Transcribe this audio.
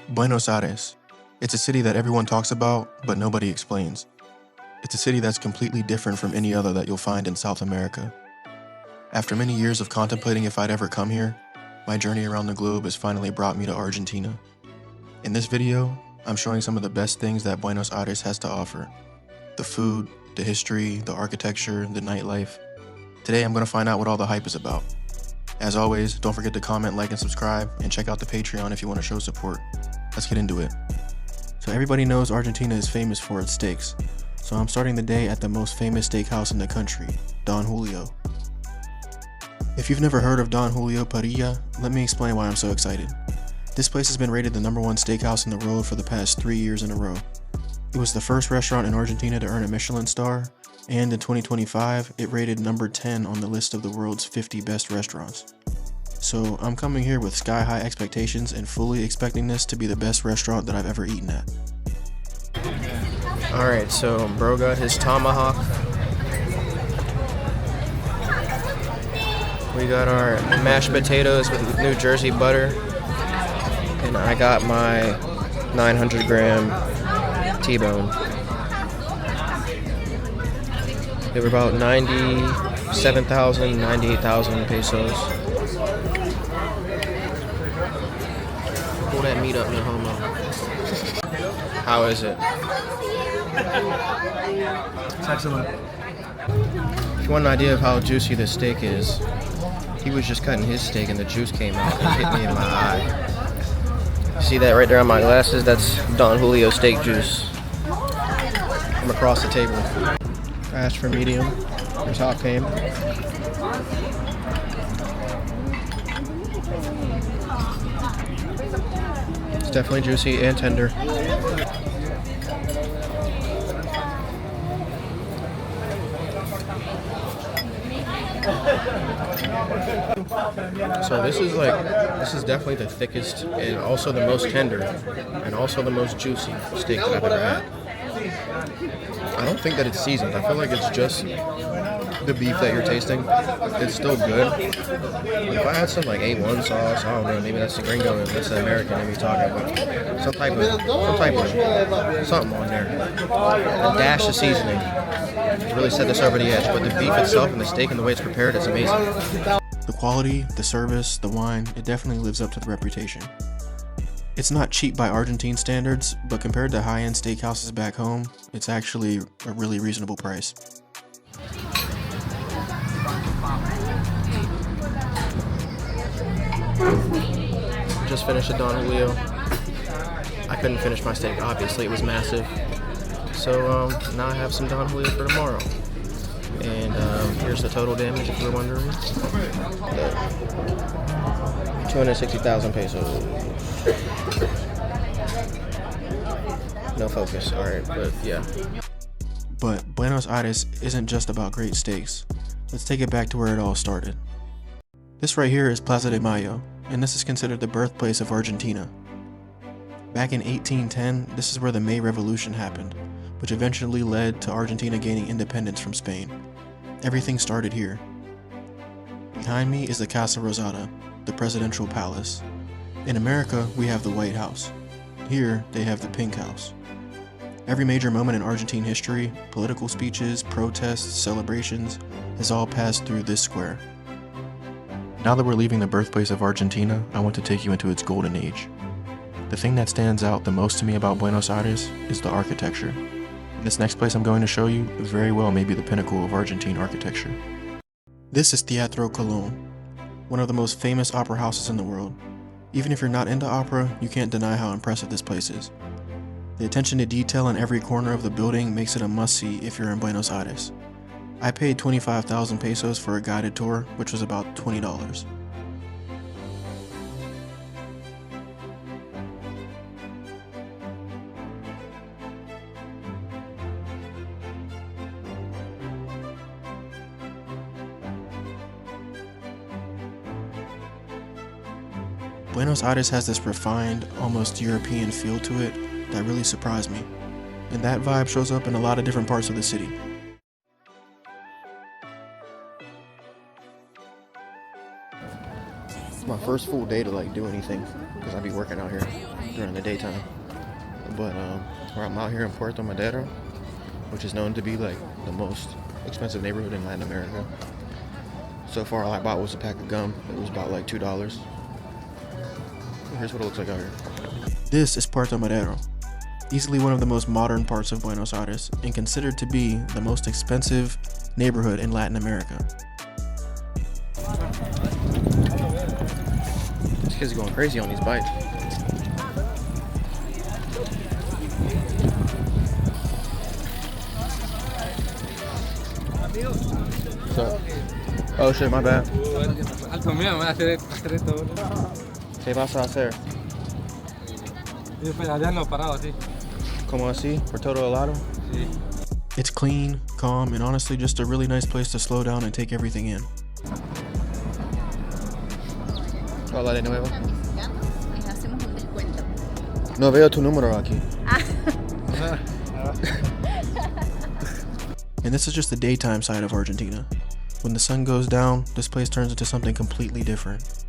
Buenos Aires. It's a city that everyone talks about, but nobody explains. It's a city that's completely different from any other that you'll find in South America. After many years of contemplating if I'd ever come here, my journey around the globe has finally brought me to Argentina. In this video, I'm showing some of the best things that Buenos Aires has to offer. The food, the history, the architecture, the nightlife. Today I'm going to find out what all the hype is about. As always, don't forget to comment, like, and subscribe, and check out the Patreon if you want to show support. Let's get into it. So everybody knows Argentina is famous for its steaks, so I'm starting the day at the most famous steakhouse in the country, Don Julio. If you've never heard of Don Julio Parrilla, let me explain why I'm so excited. This place has been rated the #1 steakhouse in the world for the past 3 years in a row. It was the first restaurant in Argentina to earn a Michelin star, and in 2025, it rated number 10 on the list of the world's 50 best restaurants. So I'm coming here with sky-high expectations and fully expecting this to be the best restaurant that I've ever eaten at. Alright, so bro got his tomahawk. We got our mashed potatoes with New Jersey butter. And I got my 900 gram T-bone. They were about 97,000, 98,000 pesos. Pull that meat up, no homo. How is it? It's excellent. If you want an idea of how juicy this steak is, he was just cutting his steak and the juice came out and hit me in my eye. See that right there on my glasses? That's Don Julio steak juice. From across the table. I asked for medium. Here's how it came. It's definitely juicy and tender. So this is definitely the thickest and also the most tender and also the most juicy steak that I've ever had. I don't think that it's seasoned. I feel like it's just the beef that you're tasting. It's still good. But if I had some like A1 sauce, I don't know, maybe that's the gringo and that's the American that we talking about. Some type of something on there. A dash of seasoning to really set this over the edge. But the beef itself and the steak and the way it's prepared is amazing. The quality, the service, the wine, it definitely lives up to the reputation. It's not cheap by Argentine standards, but compared to high-end steakhouses back home, it's actually a really reasonable price. Just finished at Don Julio. I couldn't finish my steak, obviously, it was massive. So now I have some Don Julio for tomorrow. And here's the total damage if you're wondering. 260,000 pesos. No focus, alright, but yeah. But Buenos Aires isn't just about great steaks. Let's take it back to where it all started. This right here is Plaza de Mayo, and this is considered the birthplace of Argentina. Back in 1810, this is where the May Revolution happened, which eventually led to Argentina gaining independence from Spain. Everything started here. Behind me is the Casa Rosada, the presidential palace. In America, we have the White House. Here, they have the Pink House. Every major moment in Argentine history, political speeches, protests, celebrations, has all passed through this square. Now that we're leaving the birthplace of Argentina, I want to take you into its golden age. The thing that stands out the most to me about Buenos Aires is the architecture. This next place I'm going to show you very well may be the pinnacle of Argentine architecture. This is Teatro Colón, one of the most famous opera houses in the world. Even if you're not into opera, you can't deny how impressive this place is. The attention to detail in every corner of the building makes it a must-see if you're in Buenos Aires. I paid 25,000 pesos for a guided tour, which was about $20. Buenos Aires has this refined, almost European feel to it that really surprised me, and that vibe shows up in a lot of different parts of the city. It's my first full day to do anything, because I be working out here. during the daytime. But I'm out here in Puerto Madero, which is known to be like the most expensive neighborhood in Latin America. So far, all I bought was a pack of gum. It was about like $2. Here's what it looks like out here. This is Puerto Madero, easily one of the most modern parts of Buenos Aires and considered to be the most expensive neighborhood in Latin America. This kid's going crazy on these bikes. What's up? Oh shit, my bad. ¿Qué vas a hacer? ¿Cómo así? ¿Por todo el lado? It's clean, calm, and honestly just a really nice place to slow down and take everything in. Hola de nuevo. No veo tu número aquí. And this is just the daytime side of Argentina. When the sun goes down, this place turns into something completely different.